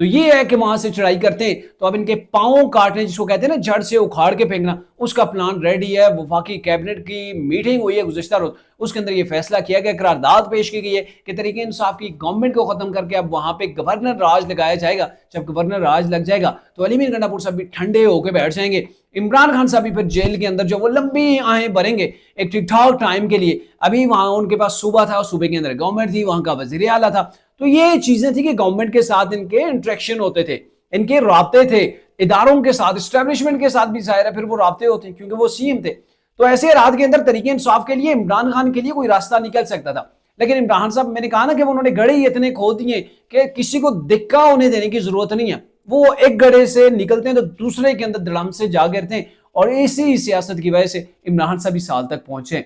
تو یہ ہے کہ وہاں سے چڑھائی کرتے ہیں تو اب ان کے پاؤں کاٹنے جس کو کہتے ہیں نا جڑ سے اکھاڑ کے پھینکنا، اس کا پلان ریڈی ہے. وفاقی کیبنٹ کی میٹنگ ہوئی ہے گزشتہ روز، اس کے اندر یہ فیصلہ کیا گیا، قرارداد پیش کی گئی ہے کہ تحریک انصاف کی گورنمنٹ کو ختم کر کے اب وہاں پہ گورنر راج لگایا جائے گا. جب گورنر راج لگ جائے گا تو علی میر گنڈا پور صاحب بھی ٹھنڈے ہو کے بیٹھ جائیں گے. عمران خان صاحب بھی پھر جیل کے اندر جو وہ لمبی آہیں بھریں گے ایک ٹھیک ٹھاک ٹائم کے لیے. ابھی وہاں ان کے پاس صوبہ تھا، صوبے کے اندر گورنمنٹ تھی، وہاں کا وزیر اعلیٰ تھا. تو یہ چیزیں تھی کہ گورنمنٹ کے ساتھ ان کے انٹریکشن ہوتے تھے، ان کے رابطے تھے، اداروں کے ساتھ، اسٹیبلشمنٹ کے ساتھ بھی ظاہر ہے پھر وہ رابطے ہوتے ہیں کیونکہ وہ سی ایم تھے. تو ایسے رات کے اندر تحریک انصاف کے لیے عمران خان کے لیے کوئی راستہ نکل سکتا تھا، لیکن عمران صاحب میں نے کہا نا کہ انہوں نے گڑھے ہی اتنے کھود دیے کہ کسی کو دکا ہونے دینے کی ضرورت نہیں ہے. وہ ایک گڑھے سے نکلتے ہیں تو دوسرے کے اندر دڑم سے جا گرتے ہیں، اور اسی سیاست کی وجہ سے عمران صاحب اس سال تک پہنچے.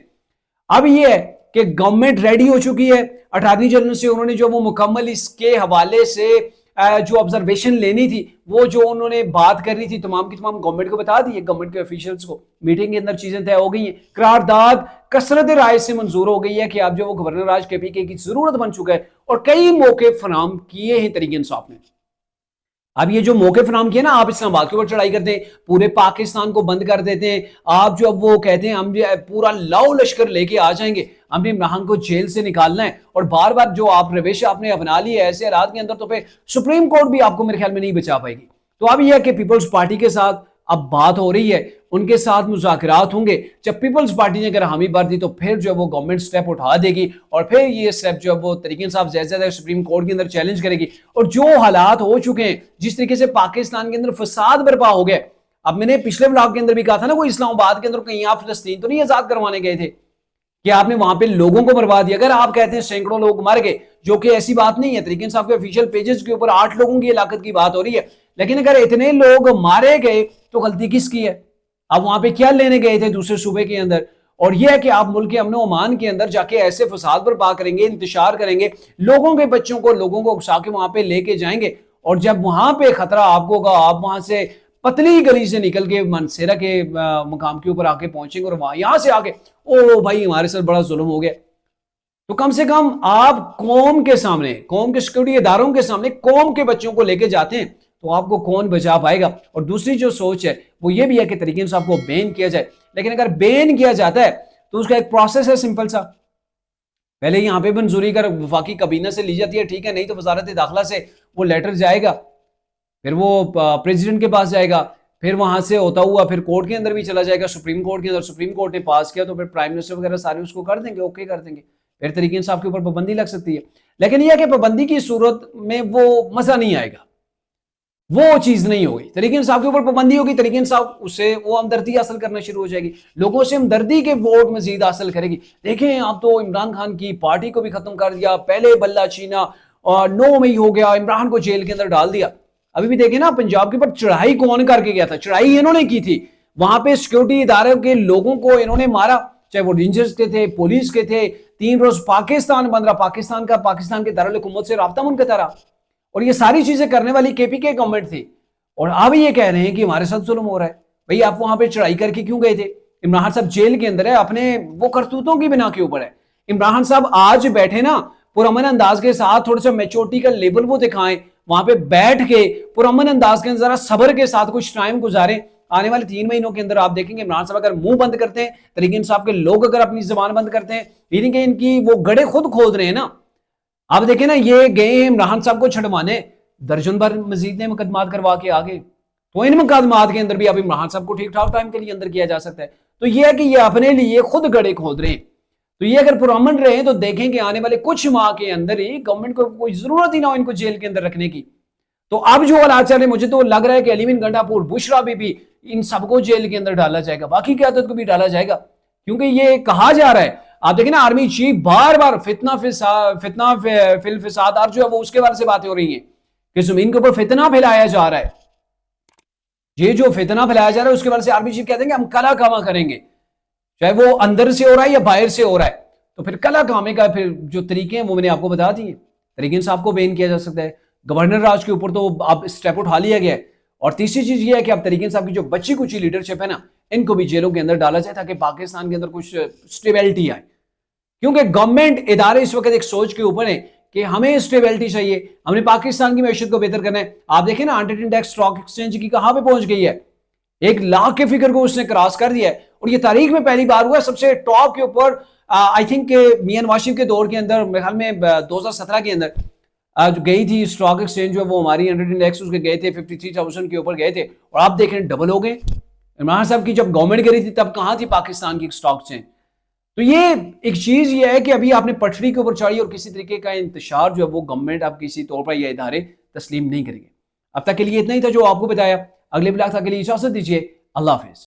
اب یہ ہے کہ گورنمنٹ ریڈی ہو چکی ہے. اٹارنی جنرل سے انہوں نے جو وہ مکمل اس کے حوالے سے جو آبزرویشن لینی تھی، وہ جو انہوں نے بات کرنی تھی تمام کی تمام گورنمنٹ کو بتا دی ہے، گورنمنٹ کے آفیشلز کو. میٹنگ کے اندر چیزیں طے ہو گئی ہیں، قرارداد کثرت رائے سے منظور ہو گئی ہے کہ اب جو وہ گورنر راج کے پی کے کی ضرورت بن چکا ہے، اور کئی موقع فراہم کیے ہیں تحریک انصاف نے. اب یہ جو موقع فراہم کیے نا، آپ اسلام آباد کے اوپر چڑھائی کرتے ہیں، پورے پاکستان کو بند کر دیتے ہیں. آپ جو اب وہ کہتے ہیں ہم پورا لاؤ لشکر لے کے آ جائیں گے، ہم نے عمران کو جیل سے نکالنا ہے، اور بار بار جو آپ روش آپ نے اپنا لی ہے ایسے حالات کے اندر، تو پھر سپریم کورٹ بھی آپ کو میرے خیال میں نہیں بچا پائے گی. تو اب یہ ہے کہ پیپلز پارٹی کے ساتھ اب بات ہو رہی ہے، ان کے ساتھ مذاکرات ہوں گے. جب پیپلز پارٹی نے اگر حامی بھر دی تو پھر جو وہ گورنمنٹ سٹیپ اٹھا دے گی، اور پھر یہ سٹیپ جو وہ تحریک انصاف زیادہ سپریم کورٹ کے اندر چیلنج کرے گی. اور جو حالات ہو چکے ہیں، جس طریقے سے پاکستان کے اندر فساد برپا ہو گیا، اب میں نے پچھلے بلاگ کے اندر بھی کہا تھا نا، کوئی اسلام آباد کے اندر کہیں آپ فلسطین تو نہیں آزاد کروانے گئے تھے کہ آپ نے وہاں پہ لوگوں کو برباد دیا. اگر آپ کہتے ہیں سینکڑوں لوگ مر گئے، جو کہ ایسی بات نہیں ہے، تحریک انصاف کے آفیشیل پیجز کے اوپر 8 لوگوں کی ہلاکت کی بات ہو رہی ہے، لیکن اگر اتنے لوگ مارے گئے تو غلطی کس کی ہے؟ آپ وہاں پہ کیا لینے گئے تھے دوسرے صوبے کے اندر؟ اور یہ ہے کہ آپ ملک کے امن و امان کے اندر جا کے ایسے فساد برپا کریں گے، انتشار کریں گے، لوگوں کے بچوں کو لوگوں کو اکسا کے وہاں پہ لے کے جائیں گے، اور جب وہاں پہ خطرہ آپ کو ہوگا، آپ وہاں سے پتلی گلی سے نکل کے منصیرہ کے مقام کے اوپر آ کے پہنچیں گے، اور وہاں یہاں سے آ کے او بھائی ہمارے ساتھ بڑا ظلم ہو گیا. تو کم سے کم آپ قوم کے سامنے، قوم کے سیکورٹی اداروں کے سامنے قوم کے بچوں کو لے کے جاتے ہیں تو آپ کو کون بچا پائے گا؟ اور دوسری جو سوچ ہے وہ یہ بھی ہے کہ تحریک انصاف کو بین کیا جائے، لیکن اگر بین کیا جاتا ہے تو اس کا ایک پروسیس ہے سمپل سا. پہلے یہاں پہ منظوری کر وفاقی کابینہ سے لی جاتی ہے، ٹھیک ہے، نہیں تو وزارت داخلہ سے وہ لیٹر جائے گا، پھر وہ پریزیڈنٹ کے پاس جائے گا، پھر وہاں سے ہوتا ہوا پھر کورٹ کے اندر بھی چلا جائے گا، سپریم کورٹ کے اندر، سپریم کورٹ نے پاس کیا تو پھر پرائم منسٹر وغیرہ سارے اس کو کر دیں گے، اوکے کر دیں گے، پھر تحریک انصاف کے اوپر پابندی لگ سکتی ہے. لیکن یہ کہ پابندی کی صورت میں وہ مزہ نہیں آئے گا، وہ چیز نہیں ہوگی. تحریک انصاف کے اوپر پابندی ہوگی، تحریک انصاف اس سے وہ ہمدردی حاصل کرنا شروع ہو جائے گی، لوگوں سے ہمدردی کے ووٹ مزید حاصل کرے گی. دیکھیں اب تو عمران خان کی پارٹی کو بھی ختم کر دیا، پہلے بلہ چینا، اور 9 مئی ہو گیا، عمران کو جیل کے اندر ڈال دیا. ابھی بھی دیکھیں نا پنجاب کے اوپر چڑھائی کون کر کے گیا تھا؟ چڑھائی انہوں نے کی تھی، وہاں پہ سیکورٹی اداروں کے لوگوں کو انہوں نے مارا، چاہے وہ رینجرز کے تھے، پولیس کے تھے. 3 روز پاکستان بند رہا، پاکستان کے دارالحکومت سے رابطہ منقطع رہا، اور یہ ساری چیزیں کرنے والی کے پی کے گورنمنٹ تھی. اور اب یہ کہہ رہے ہیں کہ ہمارے ساتھ ظلم ہو رہا ہے. بھئی آپ وہاں پہ چڑھائی کر کے کیوں گئے تھے؟ عمران صاحب جیل کے اندر ہے، اپنے وہ کرتوتوں کی بنا کے اوپر ہے. عمران صاحب آج بیٹھے نا پرامن انداز کے ساتھ، تھوڑا سا میچورٹی کا لیول وہ دکھائیں، وہاں پہ بیٹھ کے پرامن انداز کے اندر ذرا صبر کے ساتھ کچھ ٹائم گزاریں. آنے والے 3 مہینوں کے اندر آپ دیکھیں گے عمران صاحب اگر منہ بند کرتے ہیں، تحریک انصاف کے لوگ اگر اپنی زبان بند کرتے ہیں، یعنی کہ ان کی وہ گڑھے خود کھود رہے ہیں نا. آپ دیکھیں نا، یہ گئے ہیں عمران صاحب کو چھڑوانے، درجن بھر مزید نے مقدمات کروا کے آگے، تو ان مقدمات کے اندر بھی اب عمران صاحب کو ٹھیک ٹھاک ٹائم کے لیے اندر کیا جا سکتا ہے. تو یہ ہے کہ یہ اپنے لیے خود گڑھے کھود رہے ہیں. تو یہ اگر پرامن رہے ہیں تو دیکھیں کہ آنے والے کچھ ماہ کے اندر ہی گورنمنٹ کو کوئی ضرورت ہی نہ ہو ان کو جیل کے اندر رکھنے کی. تو اب جو حالات چل رہے ہیں، مجھے تو لگ رہا ہے کہ علی میر گنڈا پور، بشرا بی بی، ان سب کو جیل کے اندر ڈالا جائے گا، باقی قیادت کو بھی ڈالا جائے گا، کیونکہ یہ کہا جا رہا ہے. آپ دیکھیں نا آرمی چیف بار بار فتنہ فی الفساد، اور جو ہے وہ اس کے بارے سے باتیں ہو رہی ہیں کہ زمین کے اوپر فتنہ پھیلایا جا رہا ہے. یہ جو فتنہ پھیلایا جا رہا ہے اس کے بارے سے آرمی چیف کہتے ہیں کہ ہم کلا کاما کریں گے، چاہے وہ اندر سے ہو رہا ہے یا باہر سے ہو رہا ہے. تو پھر کلا کامے کا پھر جو طریقے ہیں وہ میں نے آپ کو بتا دیے. تحریک انصاف کو بین کیا جا سکتا ہے، گورنر راج کے اوپر تو اب سٹیپ اٹھا لیا گیا ہے. اور تیسری چیز یہ ہے کہ اب تحریک انصاف کی جو بچی کچی لیڈرشپ ہے نا، ان کو بھی جیلوں کے اندر ڈالا جائے تاکہ پاکستان کے اندر کچھ سٹیبلٹی آئے. کیونکہ گورنمنٹ ادارے اس وقت ایک سوچ کے اوپر ہیں کہ ہمیں اسٹیبلٹی چاہیے, ہم نے پاکستان کی معیشت کو بہتر کرنا ہے. آپ دیکھیں نا ہنٹنگٹن انڈیکس اسٹاک ایکسچینج کی کہاں پہ پہنچ گئی ہے, 1 لاکھ کے فگر کو اس نے کراس کر دیا ہے, اور یہ تاریخ میں پہلی بار ہوا ہے. سب سے ٹاپ کے اوپر آئی تھنک کہ میاں نواز شریف کے دور کے اندر, میرے خیال میں 2017 کے اندر جو گئی تھی اسٹاک ایکسچینج جو وہ ہماری ہنٹنگٹن انڈیکس اس کے گئے تھے 53,000 کے اوپر گئے تھے, اور آپ دیکھ رہے ہیں ڈبل ہو گئے. عمران صاحب کی جب گورنمنٹ گئی تھی تب کہاں تھی پاکستان کی اسٹاک ایکسچینج. تو یہ ایک چیز یہ ہے کہ ابھی آپ نے پٹری کے اوپر چڑھی, اور کسی طریقے کا انتشار جو ہے وہ گورنمنٹ اب کسی طور پر یہ ادارے تسلیم نہیں کریں گے. اب تک کے لیے اتنا ہی تھا جو آپ کو بتایا. اگلے بلاگ تک کے لیے اجازت دیجیے. اللہ حافظ.